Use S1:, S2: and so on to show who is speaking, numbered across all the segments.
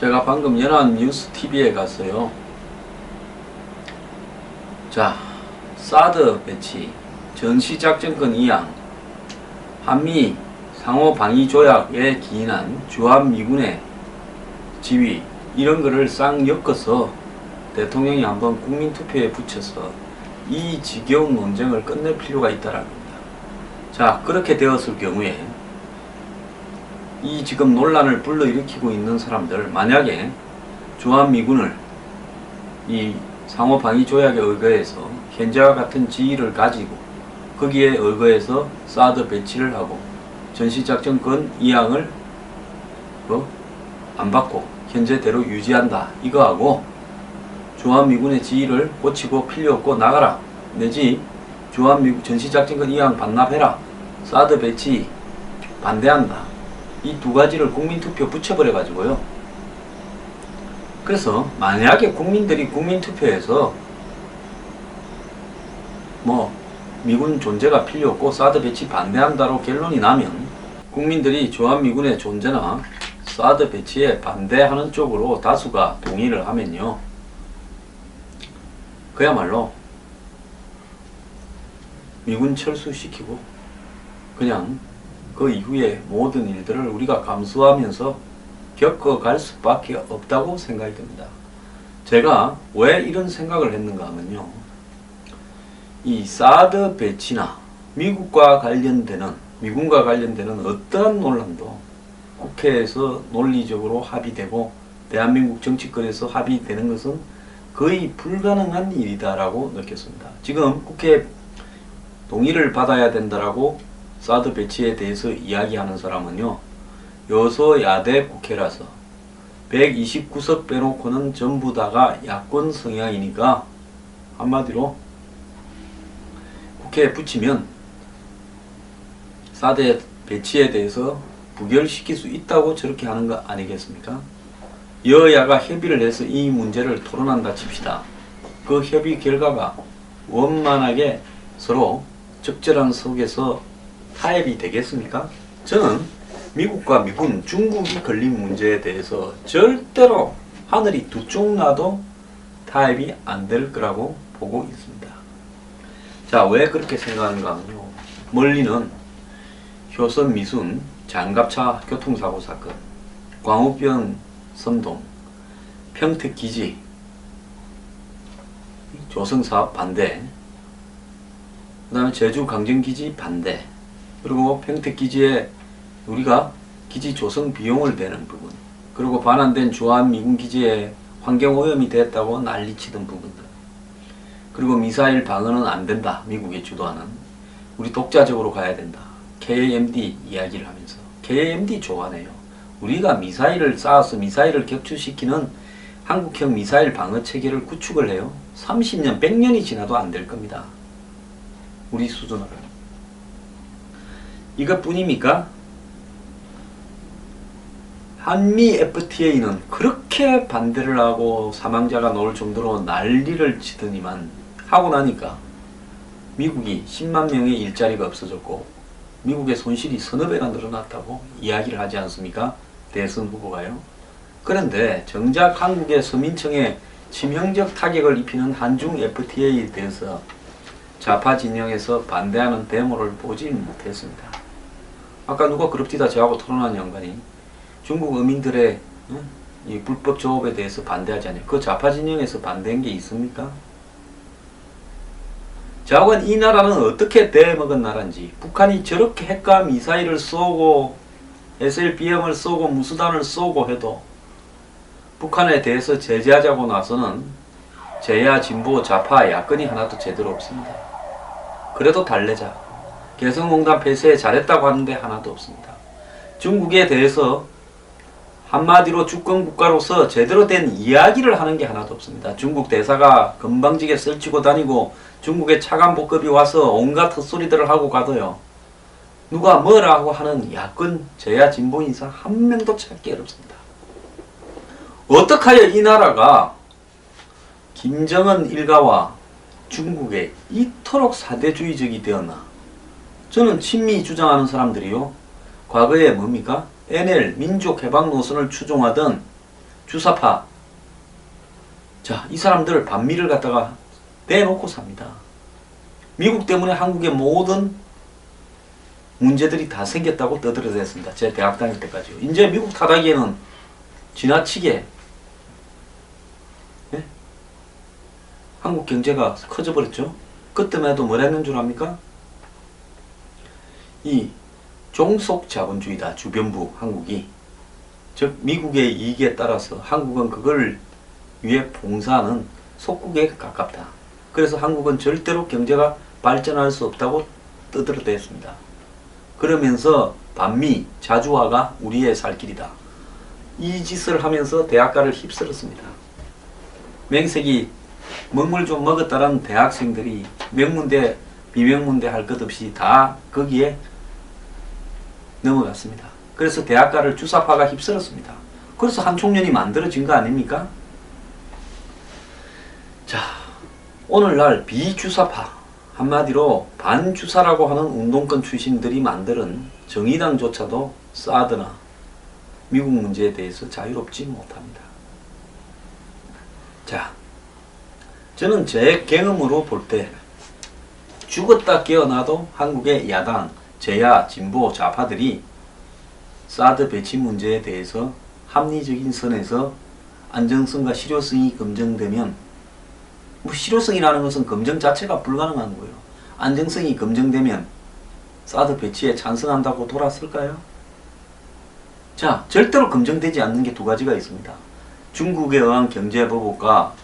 S1: 제가 방금 연합뉴스TV에 갔어요. 자, 사드 배치, 전시작전권 이양, 한미 상호방위조약에 기인한 주한미군의 지위, 이런 거를 싹 엮어서 대통령이 한번 국민투표에 붙여서 이 지겨운 논쟁을 끝낼 필요가 있다라는 겁니다. 자, 그렇게 되었을 경우에 이 지금 논란을 불러일으키고 있는 사람들, 만약에 주한미군을 이 상호방위조약에 의거해서 현재와 같은 지위를 가지고 거기에 의거해서 사드 배치를 하고 전시작전권 이양을 안 받고 현재대로 유지한다, 이거하고 주한미군의 지위를 고치고 필요 없고 나가라, 내지 주한미군 전시작전권 이양 반납해라, 사드 배치 반대한다, 이 두 가지를 국민투표 붙여버려가지고요. 그래서 만약에 국민들이 국민투표에서 미군 존재가 필요 없고 사드 배치 반대한다로 결론이 나면 국민들이 주한미군의 존재나 사드 배치에 반대하는 쪽으로 다수가 동의를 하면요, 그야말로 미군 철수시키고 그냥 그 이후에 모든 일들을 우리가 감수하면서 겪어갈 수밖에 없다고 생각이 듭니다. 제가 왜 이런 생각을 했는가 하면요, 이 사드 배치나 미군과 관련되는 어떠한 논란도 국회에서 논리적으로 합의되고 대한민국 정치권에서 합의되는 것은 거의 불가능한 일이다라고 느꼈습니다. 지금 국회 동의를 받아야 된다라고 사드 배치에 대해서 이야기하는 사람은요, 여소야대 국회라서 129석 빼놓고는 전부 다가 야권 성향이니까 한마디로 국회에 붙이면 사드 배치에 대해서 부결시킬 수 있다고 저렇게 하는 거 아니겠습니까? 여야가 협의를 해서 이 문제를 토론한다 칩시다. 그 협의 결과가 원만하게 서로 적절한 속에서 타협이 되겠습니까? 저는 미국과 미군, 중국이 걸린 문제에 대해서 절대로 하늘이 두 쪽 나도 타협이 안 될 거라고 보고 있습니다. 자, 왜 그렇게 생각하는가 하면요, 멀리는 효선 미순 장갑차 교통사고 사건, 광우병 선동, 평택기지 조성사업 반대, 그 다음에 제주 강정기지 반대, 그리고 평택기지에 우리가 기지 조성 비용을 대는 부분, 그리고 반환된 주한미군 기지에 환경오염이 됐다고 난리치던 부분들, 그리고 미사일 방어는 안 된다, 미국이 주도하는, 우리 독자적으로 가야 된다, KMD 이야기를 하면서, KMD 좋아하네요. 우리가 미사일을 쌓아서 미사일을 격추시키는 한국형 미사일 방어 체계를 구축을 해요. 30년, 100년이 지나도 안 될 겁니다. 우리 수준으로. 이것뿐입니까? 한미 FTA는 그렇게 반대를 하고 사망자가 나올 정도로 난리를 치더니만 하고 나니까 미국이 10만 명의 일자리가 없어졌고 미국의 손실이 서너 배가 늘어났다고 이야기를 하지 않습니까? 대선 후보가요. 그런데 정작 한국의 서민층에 치명적 타격을 입히는 한중 FTA에 대해서 좌파 진영에서 반대하는 데모를 보지 못했습니다. 아까 누가 그럽디다 저하고 토론한 양반이 중국 어민들의 이 불법 조업에 대해서 반대하지 않아요. 그 좌파 진영에서 반대한 게 있습니까? 자관 이 나라는 어떻게 대먹은 나라인지, 북한이 저렇게 핵과 미사일을 쏘고 SLBM을 쏘고 무수단을 쏘고 해도 북한에 대해서 제재하자고 나서는 제야 진보 좌파 야권이 하나도 제대로 없습니다. 그래도 달래자, 개성공단 폐쇄에 잘했다고 하는데 하나도 없습니다. 중국에 대해서 한마디로 주권국가로서 제대로 된 이야기를 하는 게 하나도 없습니다. 중국 대사가 건방지게 썰치고 다니고 중국의 차관 복급이 와서 온갖 헛소리들을 하고 가도요, 누가 뭐라고 하는 야권 제야 진보 인사 한 명도 찾기 어렵습니다. 어떡하여 이 나라가 김정은 일가와 중국에 이토록 사대주의적이 되었나? 저는 친미 주장하는 사람들이요, 과거에 뭡니까? NL 민족해방 노선을 추종하던 주사파. 자, 이 사람들 반미를 갖다가 내놓고 삽니다. 미국 때문에 한국의 모든 문제들이 다 생겼다고 떠들어댔습니다. 제 대학 다닐 때까지요. 이제 미국 타다기에는 지나치게 네? 한국 경제가 커져버렸죠. 그때만 해도 뭘 했는 줄 압니까? 이 종속자본주의다. 주변부 한국이. 즉 미국의 이익에 따라서 한국은 그걸 위해 봉사하는 속국에 가깝다. 그래서 한국은 절대로 경제가 발전할 수 없다고 떠들어댔습니다. 그러면서 반미 자주화가 우리의 살 길이다. 이 짓을 하면서 대학가를 휩쓸었습니다. 맹색이 먹물 좀 먹었다는 대학생들이 명문대 비명문대 할 것 없이 다 거기에 넘어갔습니다. 그래서 대학가를 주사파가 휩쓸었습니다. 그래서 한총련이 만들어진 거 아닙니까? 자, 오늘날 비주사파, 한마디로 반주사라고 하는 운동권 출신들이 만드는 정의당조차도 사드나 미국 문제에 대해서 자유롭지 못합니다. 자, 저는 제 경험으로 볼 때 죽었다 깨어나도 한국의 야당, 제야, 진보, 좌파들이 사드 배치 문제에 대해서 합리적인 선에서 안정성과 실효성이 검증되면, 뭐 실효성이라는 것은 검증 자체가 불가능한 거예요. 안정성이 검증되면 사드 배치에 찬성한다고 돌았을까요? 자, 절대로 검증되지 않는 게 두 가지가 있습니다. 중국에 의한 경제보복과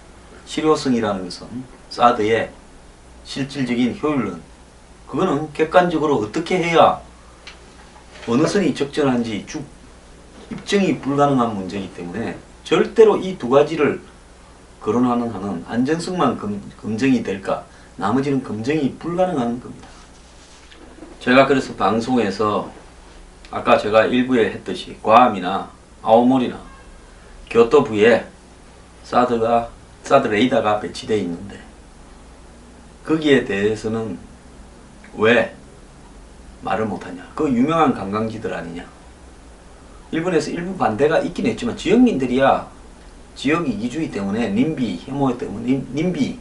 S1: 실효성이라는 것은 사드의 실질적인 효율은, 그거는 객관적으로 어떻게 해야 어느 선이 적절한지 입증이 불가능한 문제이기 때문에 절대로 이 두 가지를 거론하는 한은 안정성만 검증이 될까, 나머지는 검증이 불가능한 겁니다. 제가 그래서 방송에서 아까 제가 일부에 했듯이 괌이나 아오모리나 교토부에 사드 레이더가 배치되어 있는데 거기에 대해서는 왜 말을 못하냐. 그 유명한 관광지들 아니냐. 일본에서 일부 반대가 있긴 했지만 지역민들이야 지역 이기주의 때문에 님비 혐오 때문에 님비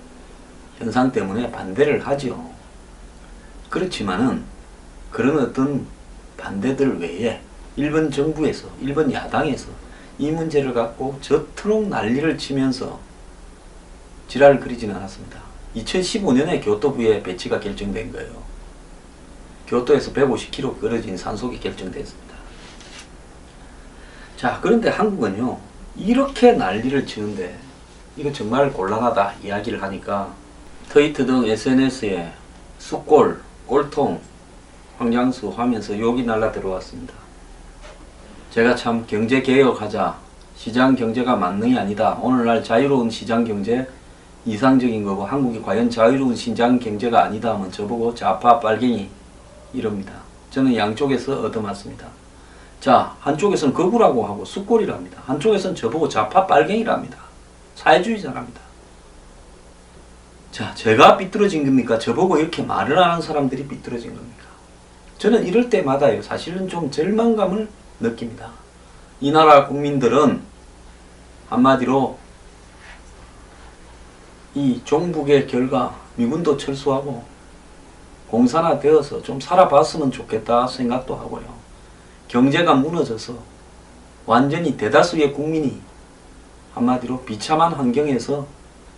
S1: 현상 때문에 반대를 하죠. 그렇지만은 그런 어떤 반대들 외에 일본 정부에서, 일본 야당에서 이 문제를 갖고 저토록 난리를 치면서 지랄을 그리지는 않았습니다. 2015년에 교토부에 배치가 결정된 거예요. 교토에서 150km 떨어진 산속에 결정됐습니다. 자, 그런데 한국은요, 이렇게 난리를 치는데 이거 정말 곤란하다 이야기를 하니까 트위터 등 SNS에 숫골, 꼴통, 황장수 하면서 욕이 날라 들어왔습니다. 제가 참 경제개혁하자, 시장경제가 만능이 아니다, 오늘날 자유로운 시장경제 이상적인 거고 한국이 과연 자유로운 시장경제가 아니다 하면 저보고 좌파 빨갱이 이럽니다. 저는 양쪽에서 얻어맞습니다. 자, 한쪽에서는 거구라고 하고 숫골이랍니다. 한쪽에서는 저보고 좌파 빨갱이랍니다. 사회주의자랍니다. 자, 제가 삐뚤어진 겁니까? 저보고 이렇게 말을 하는 사람들이 삐뚤어진 겁니까? 저는 이럴 때마다요, 사실은 좀 절망감을 느낍니다. 이 나라 국민들은 한마디로 이 종북의 결과 미군도 철수하고 공산화 되어서 좀 살아봤으면 좋겠다 생각도 하고요. 경제가 무너져서 완전히 대다수의 국민이 한마디로 비참한 환경에서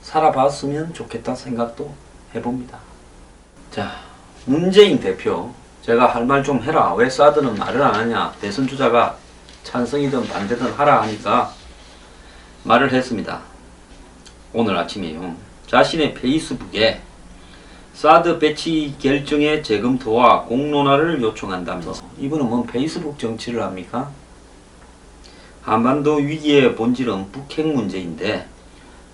S1: 살아봤으면 좋겠다 생각도 해봅니다. 자, 문재인 대표, 제가 할 말 좀 해라, 왜 사드는 말을 안 하냐, 대선 주자가 찬성이든 반대든 하라 하니까 말을 했습니다. 오늘 아침에요. 자신의 페이스북에 사드 배치 결정의 재검토와 공론화를 요청한다면서, 이분은 뭔 페이스북 정치를 합니까? 한반도 위기의 본질은 북핵 문제인데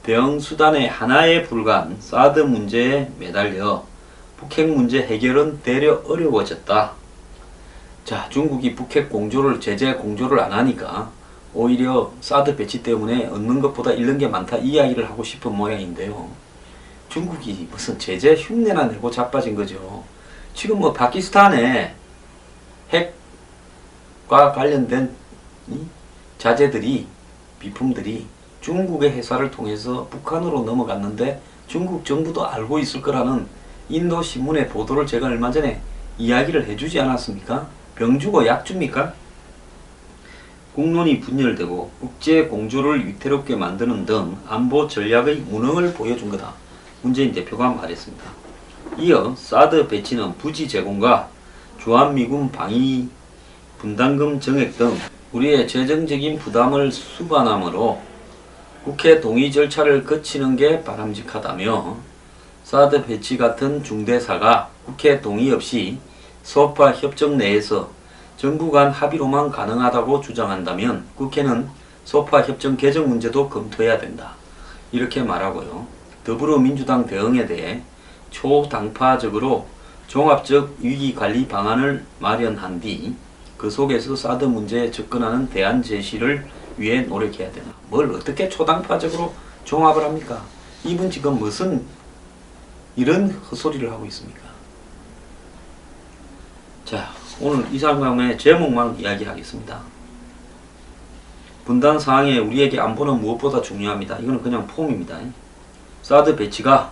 S1: 대응 수단의 하나에 불과한 사드 문제에 매달려 북핵 문제 해결은 되려 어려워졌다. 자, 중국이 북핵 공조를, 제재 공조를 안 하니까 오히려 사드 배치 때문에 얻는 것보다 잃는 게 많다, 이 이야기를 하고 싶은 모양인데요. 중국이 무슨 제재 흉내나 내고 자빠진 거죠. 지금 뭐 파키스탄에 핵과 관련된 이 자재들이 비품들이 중국의 회사를 통해서 북한으로 넘어갔는데 중국 정부도 알고 있을 거라는 인도 신문의 보도를 제가 얼마 전에 이야기를 해주지 않았습니까? 병 주고 약 줍니까? 국론이 분열되고 국제 공조를 위태롭게 만드는 등 안보 전략의 무능을 보여준 거다. 문재인 대표가 말했습니다. 이어 사드 배치는 부지 제공과 주한미군 방위 분담금 정액 등 우리의 재정적인 부담을 수반함으로 국회 동의 절차를 거치는 게 바람직하다며 사드 배치 같은 중대사가 국회 동의 없이 소파 협정 내에서 정부 간 합의로만 가능하다고 주장한다면 국회는 소파 협정 개정 문제도 검토해야 된다. 이렇게 말하고요. 더불어민주당 대응에 대해 초당파적으로 종합적 위기관리 방안을 마련한 뒤 그 속에서 사드 문제에 접근하는 대안 제시를 위해 노력해야 된다. 뭘 어떻게 초당파적으로 종합을 합니까? 이분 지금 무슨 이런 헛소리를 하고 있습니까? 자, 오늘 이 상황의 제목만 이야기하겠습니다. 분단 상황에 우리에게 안보는 무엇보다 중요합니다. 이거는 그냥 폼입니다. 사드 배치가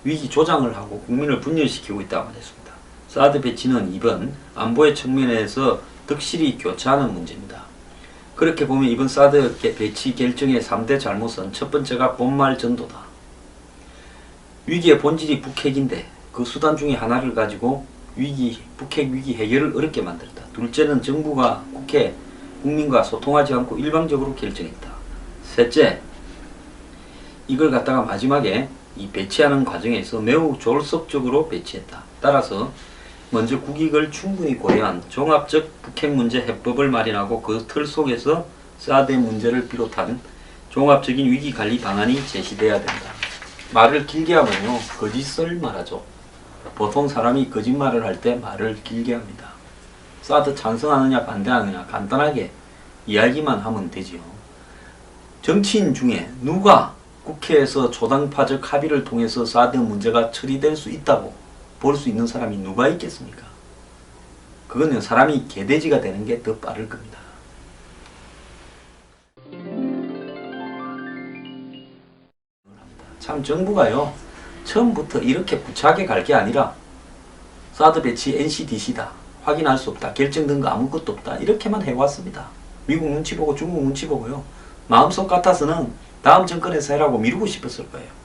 S1: 위기 조장을 하고 국민을 분열시키고 있다고 말했습니다. 사드 배치는 이번 안보의 측면에서 득실이 교차하는 문제입니다. 그렇게 보면 이번 사드 배치 결정의 3대 잘못은 첫 번째가 본말 전도다. 위기의 본질이 북핵인데 그 수단 중에 하나를 가지고 북핵 위기 해결을 어렵게 만들었다. 둘째는 정부가 국회, 국민과 소통하지 않고 일방적으로 결정했다. 셋째, 이걸 갖다가 마지막에 이 배치하는 과정에서 매우 졸속적으로 배치했다. 따라서 먼저 국익을 충분히 고려한 종합적 북핵 문제 해법을 마련하고 그 틀 속에서 사드 문제를 비롯한 종합적인 위기관리 방안이 제시돼야 된다. 말을 길게 하면요, 거짓을 말하죠. 보통 사람이 거짓말을 할 때 말을 길게 합니다. 사드 찬성하느냐 반대하느냐 간단하게 이야기만 하면 되지요. 정치인 중에 누가 국회에서 초당파적 합의를 통해서 사드 문제가 처리될 수 있다고 볼 수 있는 사람이 누가 있겠습니까? 그거는 사람이 개돼지가 되는 게 더 빠를 겁니다. 참 정부가요, 처음부터 이렇게 부차게 갈 게 아니라 사드 배치 NCDC다, 확인할 수 없다, 결정된 거 아무것도 없다, 이렇게만 해왔습니다. 미국 눈치 보고 중국 눈치 보고요. 마음속 같아서는 다음 정권에서 해라고 미루고 싶었을 거예요.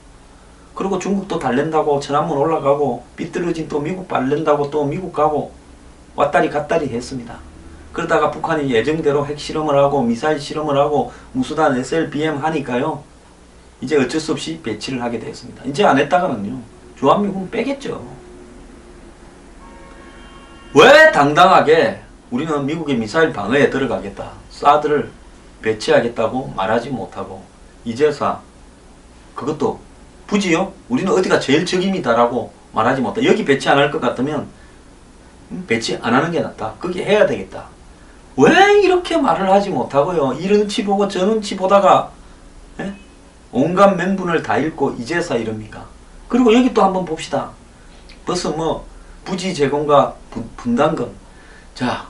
S1: 그리고 중국도 달랜다고 천안문 올라가고 삐뚤어진 또 미국 발랜다고 또 미국 가고 왔다리 갔다리 했습니다. 그러다가 북한이 예정대로 핵실험을 하고 미사일 실험을 하고 무수단 SLBM 하니까요, 이제 어쩔 수 없이 배치를 하게 되었습니다. 이제 안 했다가는요, 주한미군 빼겠죠. 왜 당당하게 우리는 미국의 미사일 방어에 들어가겠다, 사드를 배치하겠다고 말하지 못하고 이제서 그것도 부지요? 우리는 어디가 제일 적임이다라고 말하지 못하. 여기 배치 안 할 것 같으면 배치 안 하는 게 낫다. 거기 해야 되겠다. 왜 이렇게 말을 하지 못하고요, 이 눈치 보고 저 눈치 보다가 온갖 명분을 다 읽고 이제서 이럽니까? 그리고 여기 또 한번 봅시다. 벌써 뭐 부지 제공과 분담금. 자,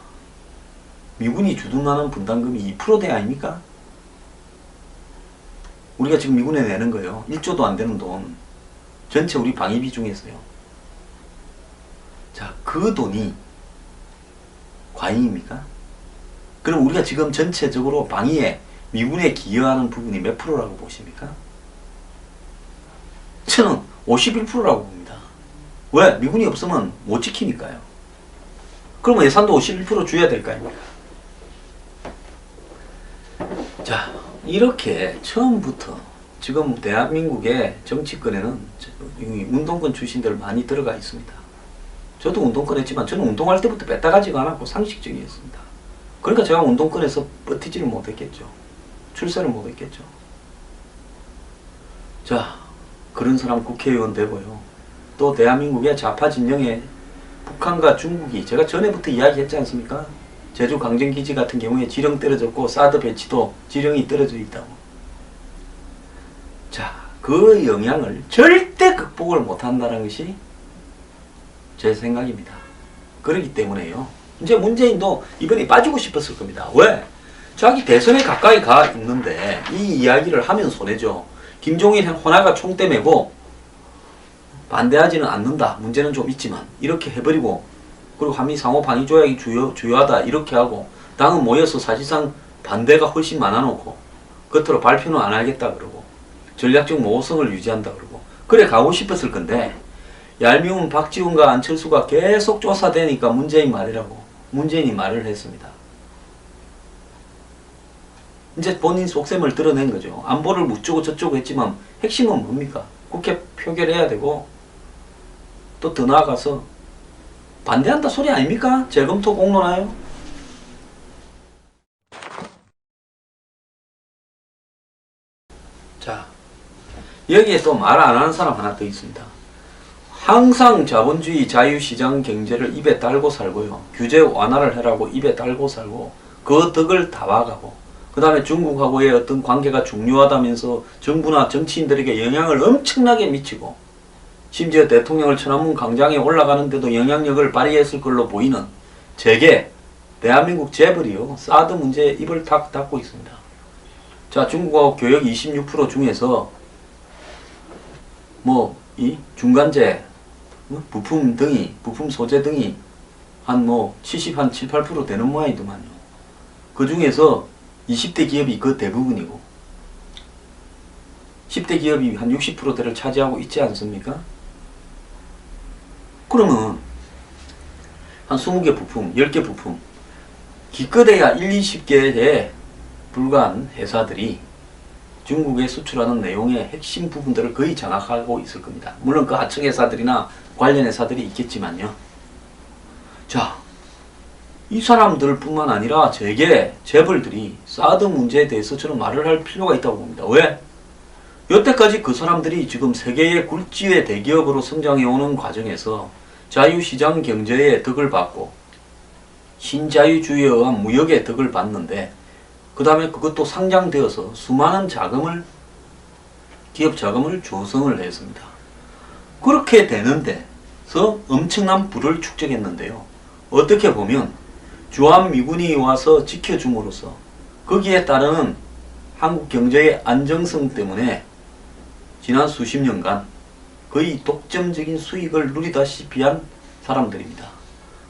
S1: 미군이 주둔하는 분담금이 2%대 아닙니까? 우리가 지금 미군에 내는 거예요. 1조도 안 되는 돈. 전체 우리 방위비 중에서요. 자, 그 돈이 과잉입니까? 그럼 우리가 지금 전체적으로 방위에 미군에 기여하는 부분이 몇 프로라고 보십니까? 저는 51%라고 봅니다. 왜? 미군이 없으면 못 지키니까요. 그러면 예산도 51% 줘야 될 거 아닙니까? 자, 이렇게 처음부터 지금 대한민국의 정치권에는 운동권 출신들 많이 들어가 있습니다. 저도 운동권 했지만 저는 운동할 때부터 뺐다가지가 않았고 상식적이었습니다. 그러니까 제가 운동권에서 버티지를 못했겠죠. 출세를 못했겠죠. 자, 그런 사람 국회의원 되고요. 또 대한민국의 좌파 진영에 북한과 중국이, 제가 전에부터 이야기했지 않습니까? 제주 강정기지 같은 경우에 지령 떨어졌고 사드 배치도 지령이 떨어져 있다고. 자, 그 영향을 절대 극복을 못한다는 것이 제 생각입니다. 그렇기 때문에요, 이제 문재인도 이번에 빠지고 싶었을 겁니다. 왜? 자기 대선에 가까이 가 있는데 이 이야기를 하면 손해죠. 김종인 호나가 총대 메고 반대하지는 않는다. 문제는 좀 있지만 이렇게 해버리고, 그리고 한미 상호 방위 조약이 주요하다 이렇게 하고, 당은 모여서 사실상 반대가 훨씬 많아놓고 겉으로 발표는 안 하겠다 그러고 전략적 모호성을 유지한다 그러고 그래 가고 싶었을 건데, 얄미운 박지원과 안철수가 계속 조사되니까 문재인 말이라고 문재인이 말을 했습니다. 이제 본인 속셈을 드러낸 거죠. 안보를 묻고 저쩌고 했지만 핵심은 뭡니까? 국회 표결해야 되고, 또 더 나아가서 반대한다 소리 아닙니까? 재검토 공론화요. 자, 여기에 또 말 안 하는 사람 하나 더 있습니다. 항상 자본주의 자유시장 경제를 입에 달고 살고요. 규제 완화를 해라고 입에 달고 살고 그 덕을 다 봐가고, 그 다음에 중국하고의 어떤 관계가 중요하다면서 정부나 정치인들에게 영향을 엄청나게 미치고, 심지어 대통령을 천안문 광장에 올라가는데도 영향력을 발휘했을 걸로 보이는 재계 대한민국 재벌이요. 사드 문제에 입을 탁 닫고 있습니다. 자, 중국하고 교역 26% 중에서 이 중간재, 부품 등이, 부품 소재 등이 한 7, 8% 되는 모양이더만요. 그 중에서 20대 기업이 그 대부분이고 10대 기업이 한 60%대를 차지하고 있지 않습니까? 그러면 한 20개 부품, 10개 부품, 기껏해야 1, 20개에 불과한 회사들이 중국에 수출하는 내용의 핵심 부분들을 거의 장악하고 있을 겁니다. 물론 그 하청 회사들이나 관련 회사들이 있겠지만요. 자, 이 사람들 뿐만 아니라 재계, 재벌들이 사드 문제에 대해서 저는 말을 할 필요가 있다고 봅니다. 왜? 여태까지 그 사람들이 지금 세계의 굴지의 대기업으로 성장해오는 과정에서 자유시장 경제의 덕을 받고 신자유주의에 의한 무역의 덕을 받는데, 그 다음에 그것도 상장되어서 수많은 자금을, 기업 자금을 조성을 했습니다. 그렇게 되는데서 엄청난 부를 축적했는데요. 어떻게 보면 주한미군이 와서 지켜줌으로써 거기에 따르는 한국 경제의 안정성 때문에 지난 수십 년간 거의 독점적인 수익을 누리다시피 한 사람들입니다.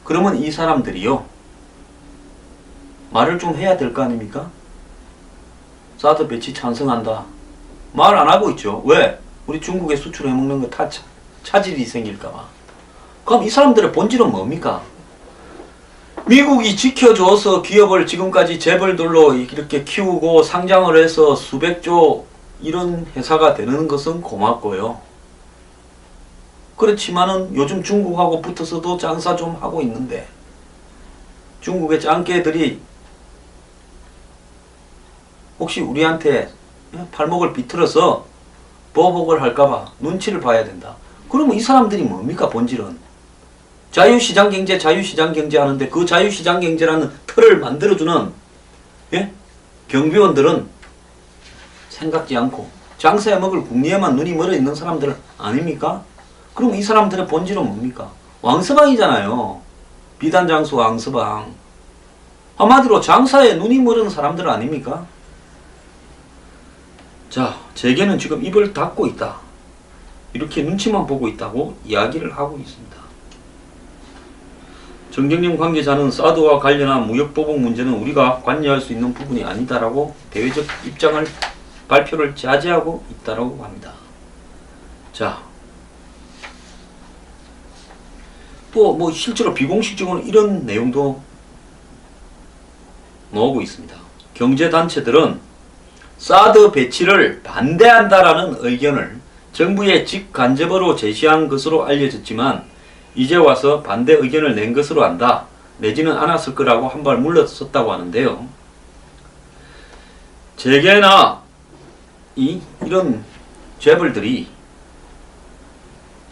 S1: 그러면 이 사람들이요, 말을 좀 해야 될 거 아닙니까? 사드 배치 찬성한다. 말 안 하고 있죠. 왜? 우리 중국에 수출해 먹는 거 다 차질이 생길까봐. 그럼 이 사람들의 본질은 뭡니까? 미국이 지켜줘서 기업을 지금까지 재벌들로 이렇게 키우고 상장을 해서 수백조 이런 회사가 되는 것은 고맙고요. 그렇지만은 요즘 중국하고 붙어서도 장사 좀 하고 있는데, 중국의 짱깨들이 혹시 우리한테 팔목을 비틀어서 보복을 할까봐 눈치를 봐야 된다. 그러면 이 사람들이 뭡니까 본질은? 자유시장경제 자유시장경제 하는데 그 자유시장경제라는 틀을 만들어주는 경비원들은 생각지 않고 장사해 먹을 국리에만 눈이 멀어 있는 사람들 아닙니까? 그럼 이 사람들의 본질은 뭡니까? 왕서방이잖아요. 비단장수 왕서방. 한마디로 장사에 눈이 멀은 사람들 아닙니까? 자, 재계는 지금 입을 닫고 있다. 이렇게 눈치만 보고 있다고 이야기를 하고 있습니다. 정경림 관계자는 사드와 관련한 무역보복 문제는 우리가 관여할 수 있는 부분이 아니다라고 대외적 입장을 발표를 자제하고 있다고 합니다. 자, 또 실제로 비공식적으로 이런 내용도 나오고 있습니다. 경제단체들은 사드 배치를 반대한다라는 의견을 정부에 직간접으로 제시한 것으로 알려졌지만 이제 와서 반대 의견을 낸 것으로 안다. 내지는 않았을 거라고 한 발 물러섰다고 하는데요. 재계나 이런 재벌들이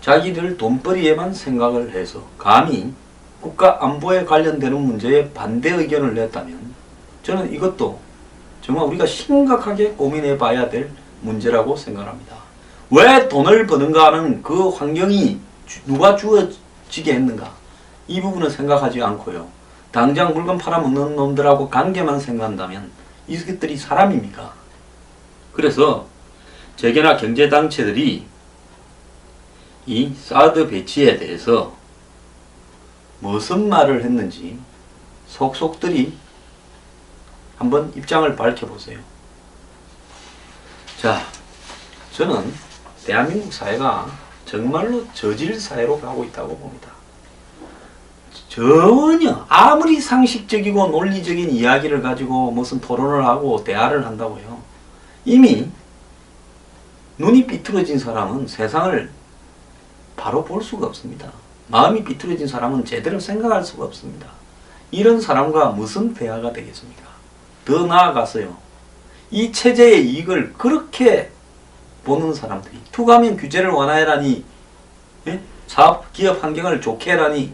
S1: 자기들 돈벌이에만 생각을 해서 감히 국가 안보에 관련되는 문제에 반대 의견을 냈다면 저는 이것도 정말 우리가 심각하게 고민해 봐야 될 문제라고 생각합니다. 왜 돈을 버는가 하는 그 환경이 누가 주어지게 했는가? 이 부분은 생각하지 않고요. 당장 물건 팔아먹는 놈들하고 관계만 생각한다면 이것들이 사람입니까? 그래서 재계나 경제단체들이 이 사드 배치에 대해서 무슨 말을 했는지 속속들이 한번 입장을 밝혀보세요. 자, 저는 대한민국 사회가 정말로 저질 사회로 가고 있다고 봅니다. 전혀 아무리 상식적이고 논리적인 이야기를 가지고 무슨 토론을 하고 대화를 한다고요. 이미 눈이 삐뚤어진 사람은 세상을 바로 볼 수가 없습니다. 마음이 삐뚤어진 사람은 제대로 생각할 수가 없습니다. 이런 사람과 무슨 대화가 되겠습니까? 더 나아가서요. 이 체제의 이익을 그렇게 보는 사람들이 투가면 규제를 완화해라니, 예? 사업 기업 환경을 좋게 해라니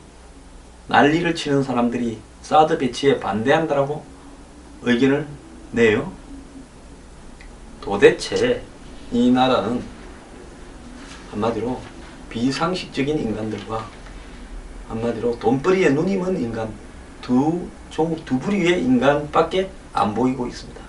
S1: 난리를 치는 사람들이 사드 배치에 반대한다라고 의견을 내요. 도대체 이 나라는 한마디로 비상식적인 인간들과 한마디로 돈벌이에 눈이 먼 인간 두 부류의 인간밖에 안 보이고 있습니다.